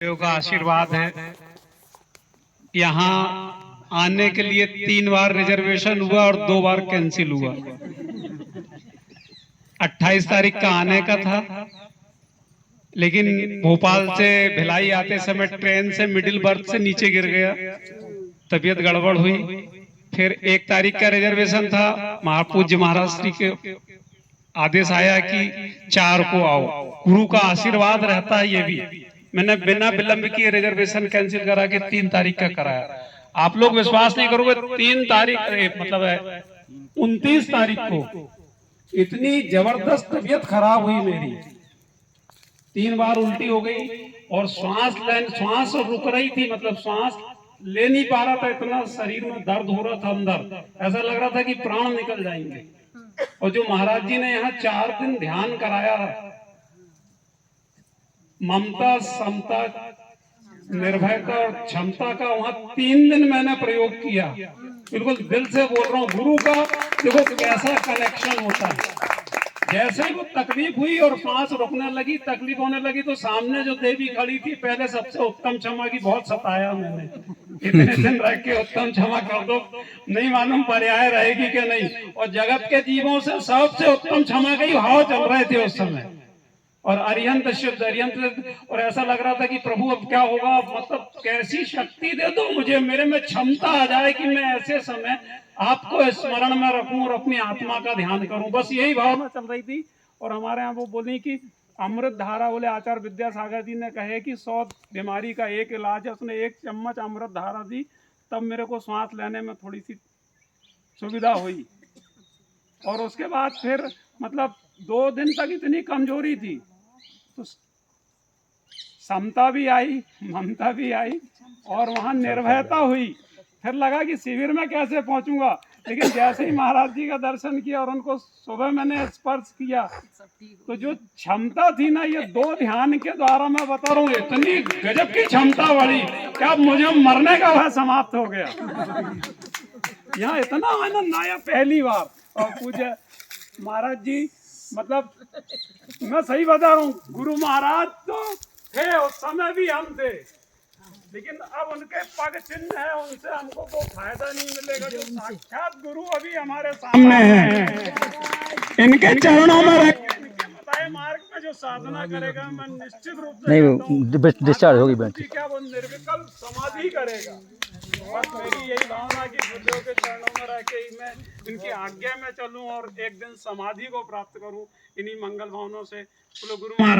देव का आशीर्वाद है। यहाँ आने के लिए 3 बार रिजर्वेशन हुआ और 2 बार कैंसिल हुआ। 28 तारीख का आने का था, लेकिन भोपाल से भिलाई आते समय ट्रेन से मिडिल बर्थ से नीचे गिर गया, तबीयत गड़बड़ हुई। फिर 1 तारीख का रिजर्वेशन था, महापूज्य महाराज श्री के आदेश आया कि 4 को आओ। गुरु का आशीर्वाद रहता है। ये भी मैंने बिना विलंब किए रिजर्वेशन कैंसिल करा के 3 तारीख का कराया। आप लोग विश्वास नहीं करोगे, 3 तारीख मतलब है 29 तारीख को इतनी जबरदस्त तबीयत खराब हुई मेरी, 3 बार उल्टी हो गई और श्वास रुक रही थी, मतलब श्वास ले नहीं पा रहा था, इतना शरीर में दर्द हो रहा था अंदर, ऐसा लग रहा था कि प्राण निकल जाएंगे। और जो महाराज जी ने यहाँ 4 दिन ध्यान कराया, ममता, समता, निर्भयता और क्षमता का वहां 3 दिन मैंने प्रयोग किया। बिल्कुल दिल से बोल रहा हूँ, गुरु का देखो कैसा कनेक्शन होता है। जैसे ही वो तकलीफ हुई और सांस रुकने लगी, तकलीफ होने लगी, तो सामने जो देवी खड़ी थी, पहले सबसे उत्तम क्षमा की बहुत सताया मैंने, इतने दिन रह के उत्तम क्षमा कर दो, नहीं मालूम पर्याय रहेगी कि नहीं। और जगत के जीवों से सबसे उत्तम क्षमा के ही भाव चल रहे थे उस समय, और अरिहंत शुद्ध अरिहंत, और ऐसा लग रहा था कि प्रभु अब क्या होगा, मतलब कैसी शक्ति दे दो मुझे, मेरे में क्षमता आ जाए कि मैं ऐसे समय आपको स्मरण में रखूं और अपनी आत्मा का ध्यान करूं, बस यही भावना चल रही थी। और हमारे यहाँ वो बोली कि अमृत धारा, बोले आचार्य विद्यासागर जी ने कहे कि 100 बीमारी का एक इलाज है, उसने 1 चम्मच अमृत धारा दी, तब मेरे को सांस लेने में थोड़ी सी सुविधा हुई। और उसके बाद फिर मतलब 2 दिन तक इतनी कमजोरी थी, तो समता भी आई, ममता भी आई, और वहां निर्भयता हुई। फिर लगा कि शिविर में कैसे पहुंचूंगा, लेकिन जैसे ही महाराज जी का दर्शन किया और उनको सुबह मैंने स्पर्श किया, तो जो क्षमता थी ना, ये 2 ध्यान के द्वारा मैं बता रहा हूँ, इतनी गजब की क्षमता बढ़ी क्या मुझे मरने का भय समाप्त हो गया। यहाँ इतना आनंद आया पहली बार। और पूज्य महाराज जी, मतलब मैं सही बता रहा हूँ, गुरु महाराज तो थे उस समय भी हम थे, लेकिन अब उनके पग चिन्ह है, उनसे हमको वो फायदा नहीं मिलेगा जो साक्षात गुरु अभी हमारे सामने हैं। इनके चरणों में इनके बताए मार्ग में जो साधना करेगा, मैं निश्चित रूप से नहीं डिस्चार्ज होगी बैटरी, क्या वो निर्विकल्प समाधि करेगा। बस मेरी यही भावना कि गुरुदेव के चरणों में रह के ही मैं इनकी आज्ञा में चलूं और एक दिन समाधि को प्राप्त करूं, इन्हीं मंगल भावनों से। बोलो गुरु महाराज।